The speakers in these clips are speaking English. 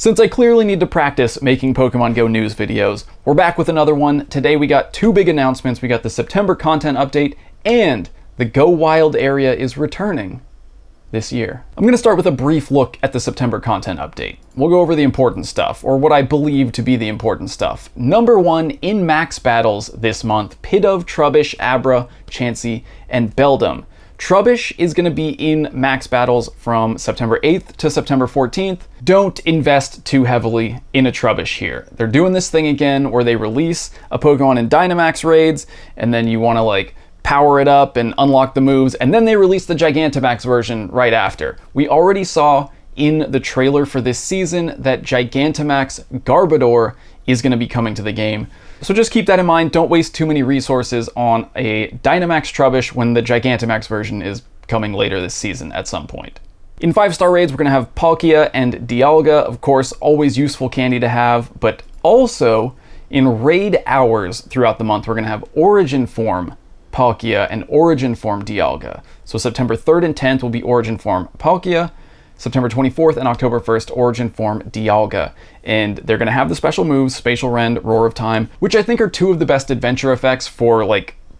Since I clearly need to practice making Pokemon Go news videos, we're back with another one. Today we got two big announcements. We got the September content update and the Go Wild area is returning this year. I'm going to start with a brief look at the September content update. We'll go over the important stuff, or what I believe to be the important stuff. Number one, in max battles this month, Pidove, Trubbish, Abra, Chansey, and Beldum. Trubbish is going to be in max battles from September 8th to September 14th. Don't invest too heavily in a Trubbish here. They're doing this thing again where they release a Pokemon in Dynamax raids, and then you want to power it up and unlock the moves, and then they release the Gigantamax version right after. We already saw in the trailer for this season that Gigantamax Garbodor is going to be coming to the game. So just keep that in mind. Don't waste too many resources on a Dynamax Trubbish when the Gigantamax version is coming later this season at some point. In 5-star raids, we're going to have Palkia and Dialga. Of course, always useful candy to have, but also in raid hours throughout the month, we're going to have Origin Form Palkia and Origin Form Dialga. So September 3rd and 10th will be Origin Form Palkia, September 24th and October 1st, Origin Form Dialga. And they're going to have the special moves, Spatial Rend, Roar of Time, which I think are two of the best adventure effects for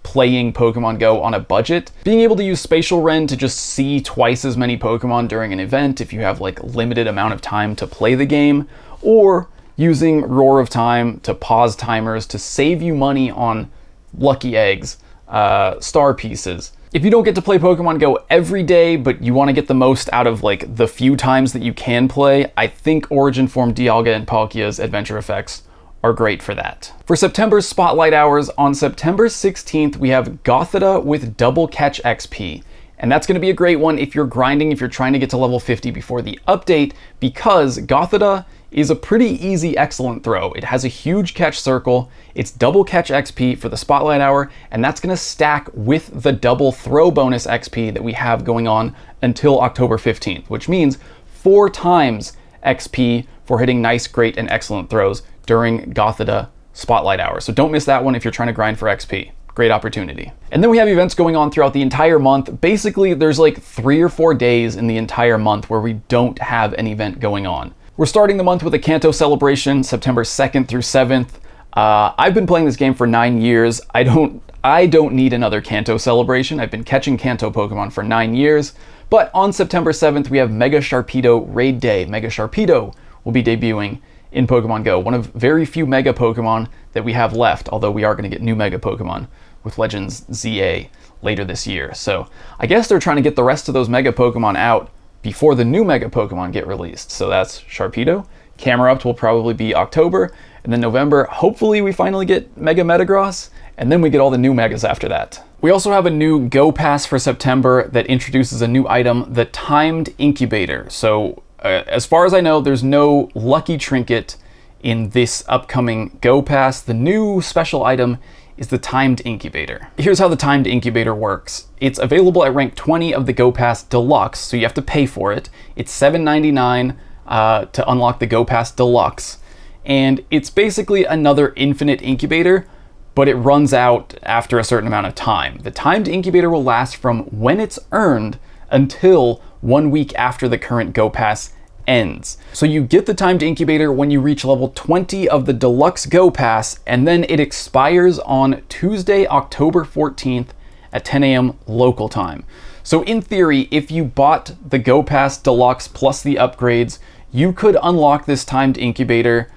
playing Pokemon Go on a budget. Being able to use Spatial Rend to just see twice as many Pokemon during an event if you have limited amount of time to play the game, or using Roar of Time to pause timers to save you money on lucky eggs, star pieces. If you don't get to play Pokemon Go every day, but you want to get the most out of the few times that you can play, I think Origin Form Dialga and Palkia's adventure effects are great for that. For September's Spotlight Hours, on September 16th, we have Gothita with Double Catch XP. And that's going to be a great one if you're grinding, if you're trying to get to level 50 before the update, because Gothita is a pretty easy excellent throw. It has a huge catch circle, it's double catch XP for the Spotlight Hour, and that's going to stack with the double throw bonus XP that we have going on until October 15th, which means 4 times XP for hitting nice, great, and excellent throws during Gothita Spotlight Hour. So don't miss that one if you're trying to grind for XP. Great opportunity. And then we have events going on throughout the entire month. Basically, there's 3 or 4 days in the entire month where we don't have an event going on. We're starting the month with a Kanto celebration, September 2nd through 7th. I've been playing this game for 9 years. I don't need another Kanto celebration. I've been catching Kanto Pokemon for 9 years. But on September 7th, we have Mega Sharpedo Raid Day. Mega Sharpedo will be debuting in Pokemon Go, one of very few Mega Pokemon that we have left, although we are going to get new Mega Pokemon with Legends ZA later this year. So I guess they're trying to get the rest of those Mega Pokemon out before the new Mega Pokemon get released. So that's Sharpedo. Camerupt will probably be October, and then November, hopefully we finally get Mega Metagross, and then we get all the new Megas after that. We also have a new Go Pass for September that introduces a new item, the Timed Incubator. So as far as I know, there's no lucky trinket in this upcoming Go Pass. The new special item is the Timed Incubator. Here's how the Timed Incubator works. It's available at rank 20 of the Go Pass Deluxe, so you have to pay for it. It's $7.99 to unlock the Go Pass Deluxe. And it's basically another infinite incubator, but it runs out after a certain amount of time. The Timed Incubator will last from when it's earned until 1 week after the current Go Pass ends. So you get the Timed Incubator when you reach level 20 of the Deluxe Go Pass, and then it expires on Tuesday, October 14th at 10 a.m. local time. So in theory, if you bought the Go Pass Deluxe plus the upgrades, you could unlock this Timed Incubator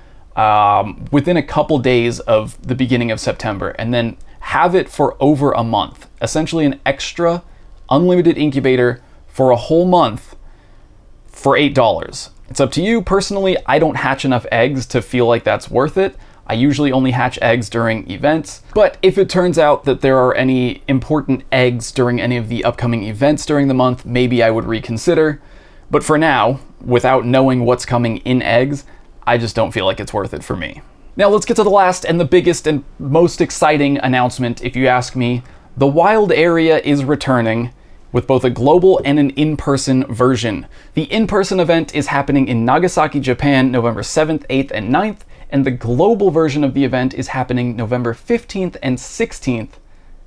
within a couple days of the beginning of September, and then have it for over a month. Essentially an extra unlimited incubator for a whole month for $8. It's up to you. Personally, I don't hatch enough eggs to feel like that's worth it. I usually only hatch eggs during events, but if it turns out that there are any important eggs during any of the upcoming events during the month, maybe I would reconsider. But for now, without knowing what's coming in eggs, I just don't feel like it's worth it for me. Now let's get to the last and the biggest and most exciting announcement, if you ask me. The Wild Area is returning with both a global and an in-person version. The in-person event is happening in Nagasaki, Japan, November 7th, 8th, and 9th, and the global version of the event is happening November 15th and 16th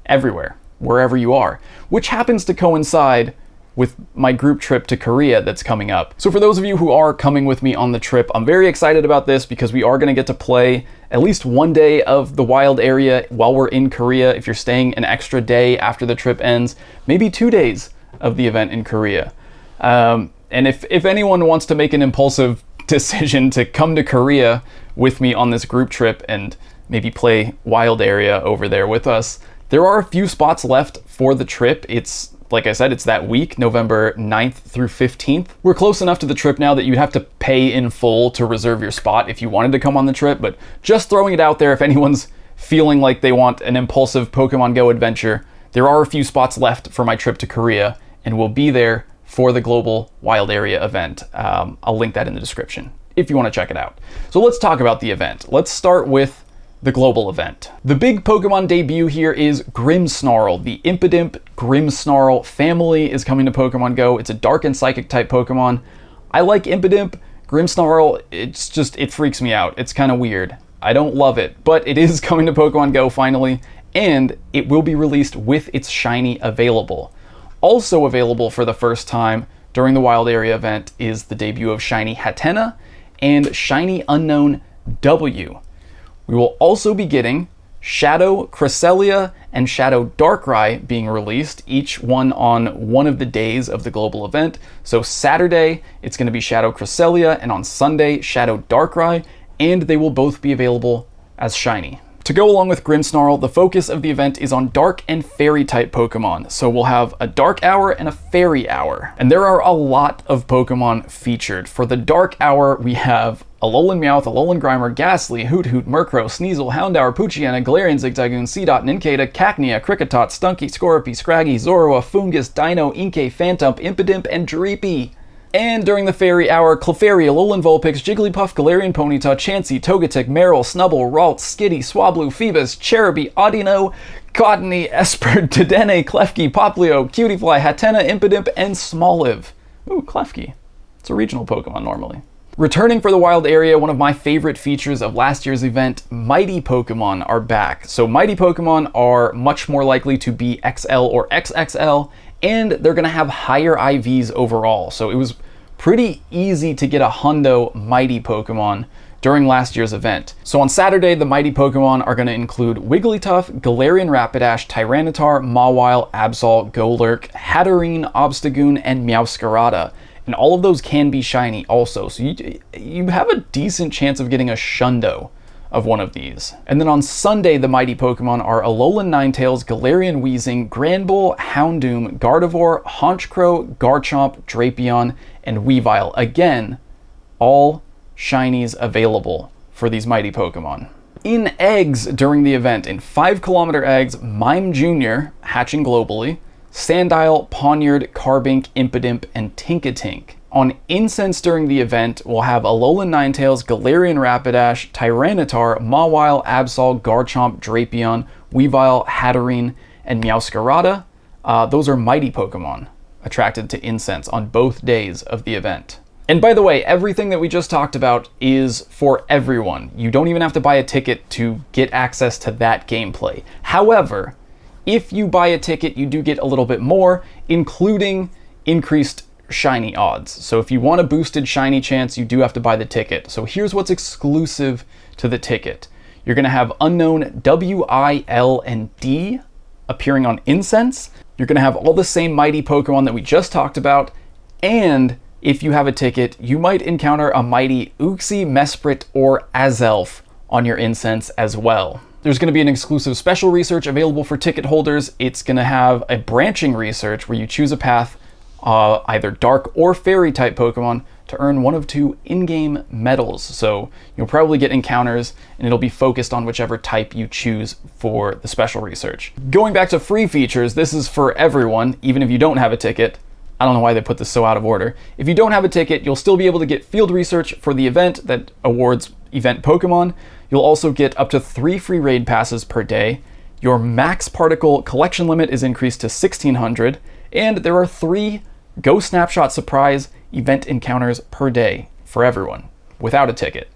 everywhere, wherever you are, which happens to coincide with my group trip to Korea that's coming up. So for those of you who are coming with me on the trip, I'm very excited about this because we are going to get to play at least one day of the wild area while we're in Korea. If you're staying an extra day after the trip ends, maybe 2 days of the event in Korea. And if anyone wants to make an impulsive decision to come to Korea with me on this group trip and maybe play wild area over there with us, there are a few spots left for the trip. It's, like I said, it's that week, November 9th through 15th. We're close enough to the trip now that you'd have to pay in full to reserve your spot if you wanted to come on the trip, but just throwing it out there, if anyone's feeling like they want an impulsive Pokemon Go adventure, there are a few spots left for my trip to Korea, and we'll be there for the Global Wild Area event. I'll link that in the description if you want to check it out. So let's talk about the event. Let's start with the global event. The big Pokemon debut here is Grimmsnarl. The Impidimp Grimmsnarl family is coming to Pokemon Go. It's a dark and psychic type Pokemon. I like Impidimp. Grimmsnarl, it freaks me out. It's kind of weird. I don't love it, but it is coming to Pokemon Go finally, and it will be released with its shiny available. Also available for the first time during the Wild Area event is the debut of Shiny Hatenna and Shiny Unknown W. We will also be getting Shadow Cresselia and Shadow Darkrai being released, each one on one of the days of the global event. So Saturday, it's going to be Shadow Cresselia, and on Sunday, Shadow Darkrai, and they will both be available as shiny. To go along with Grimmsnarl, the focus of the event is on dark and fairy type Pokemon. So we'll have a dark hour and a fairy hour. And there are a lot of Pokemon featured. For the dark hour, we have Alolan Meowth, Alolan Grimer, Ghastly, Hoothoot, Murkrow, Sneasel, Houndour, Poochyena, Galarian, Zigzagoon, Seedot, Nincada, Cacnea, Kricketot, Stunky, Scorpy, Scraggy, Zorua, Foongus, Dino, Inkay, Phantump, Impidimp, and Dreepy. And during the fairy hour, Clefairy, Alolan Vulpix, Jigglypuff, Galarian Ponyta, Chansey, Togetic, Marill, Snubbull, Ralts, Skitty, Swablu, Phoebus, Cherubi, Audino, Cottonee, Espurr, Dedenne, Klefki, Poplio, Cutiefly, Hatenna, Impidimp, and Smoliv. Ooh, Klefki. It's a regional Pokemon normally. Returning for the wild area, one of my favorite features of last year's event, Mighty Pokemon are back. So Mighty Pokemon are much more likely to be XL or XXL, and they're going to have higher IVs overall. So it was pretty easy to get a hundo Mighty Pokemon during last year's event. So on Saturday, the Mighty Pokemon are going to include Wigglytuff, Galarian Rapidash, Tyranitar, Mawile, Absol, Golurk, Hatterene, Obstagoon, and Meowscarada. And all of those can be shiny also. So you have a decent chance of getting a Shundo of one of these. And then on Sunday, the Mighty Pokemon are Alolan Ninetales, Galarian Weezing, Granbull, Houndoom, Gardevoir, Honchkrow, Garchomp, Drapion, and Weavile. Again, all shinies available for these Mighty Pokemon. In eggs during the event, in 5-kilometer eggs, Mime Jr. hatching globally, Sandile, Pawniard, Carbink, Impidimp, and Tinkatink. On Incense during the event, we'll have Alolan Ninetales, Galarian Rapidash, Tyranitar, Mawile, Absol, Garchomp, Drapion, Weavile, Hatterene, and Meowscarada. Those are Mighty Pokemon attracted to Incense on both days of the event. And by the way, everything that we just talked about is for everyone. You don't even have to buy a ticket to get access to that gameplay. However, if you buy a ticket, you do get a little bit more, including increased shiny odds. So if you want a boosted shiny chance, you do have to buy the ticket. So here's what's exclusive to the ticket. You're going to have unknown W, I, L, and D appearing on Incense. You're going to have all the same Mighty Pokemon that we just talked about, and if you have a ticket, you might encounter a Mighty Uxie, Mesprit, or Azelf on your Incense as well. There's going to be an exclusive special research available for ticket holders. It's going to have a branching research where you choose a path, either dark or fairy type Pokemon, to earn one of 2 in-game medals. So you'll probably get encounters, and it'll be focused on whichever type you choose for the special research. Going back to free features, this is for everyone, even if you don't have a ticket. I don't know why they put this so out of order. If you don't have a ticket, you'll still be able to get field research for the event that awards event Pokemon. You'll also get up to 3 free raid passes per day. Your max particle collection limit is increased to 1,600, and there are 3 Go Snapshot Surprise event encounters per day for everyone, without a ticket.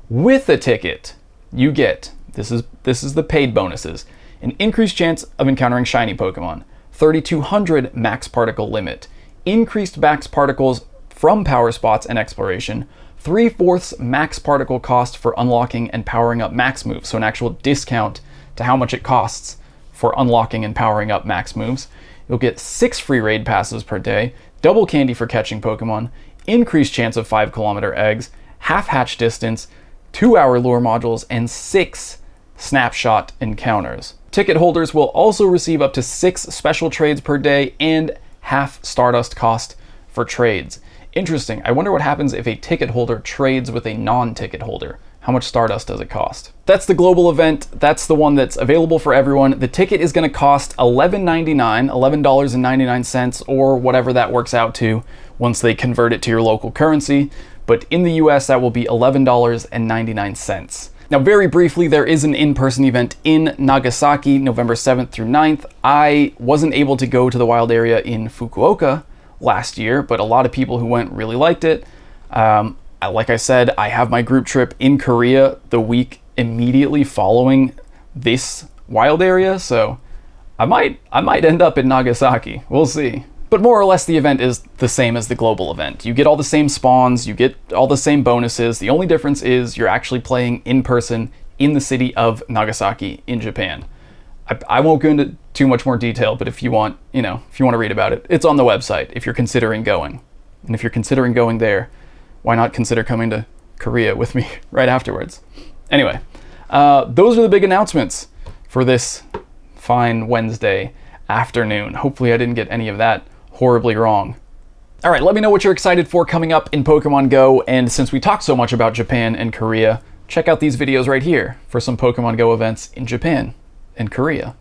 With a ticket, you get, this is the paid bonuses, an increased chance of encountering shiny Pokemon, 3,200 max particle limit, increased max particles from power spots and exploration, 3/4 max particle cost for unlocking and powering up max moves, so an actual discount to how much it costs for unlocking and powering up max moves. You'll get 6 free raid passes per day, double candy for catching Pokemon, increased chance of 5-kilometer eggs, half hatch distance, 2-hour lure modules, and 6 snapshot encounters. Ticket holders will also receive up to 6 special trades per day and half Stardust cost for trades. Interesting. I wonder what happens if a ticket holder trades with a non-ticket holder. How much Stardust does it cost? That's the global event. That's the one that's available for everyone. The ticket is going to cost $11.99, $11.99, or whatever that works out to once they convert it to your local currency. But in the US, that will be $11.99. Now, very briefly, there is an in-person event in Nagasaki, November 7th through 9th. I wasn't able to go to the wild area in Fukuoka last year, but a lot of people who went really liked it. Like I said, I have my group trip in Korea the week immediately following this wild area, so I might end up in Nagasaki. We'll see. But more or less, the event is the same as the global event. You get all the same spawns, you get all the same bonuses. The only difference is you're actually playing in person in the city of Nagasaki in Japan. I won't go into too much more detail, but if you want, if you want to read about it, it's on the website if you're considering going. And if you're considering going there, why not consider coming to Korea with me right afterwards? Anyway, those are the big announcements for this fine Wednesday afternoon. Hopefully I didn't get any of that horribly wrong. All right, let me know what you're excited for coming up in Pokemon Go, and since we talked so much about Japan and Korea, check out these videos right here for some Pokemon Go events in Japan and Korea.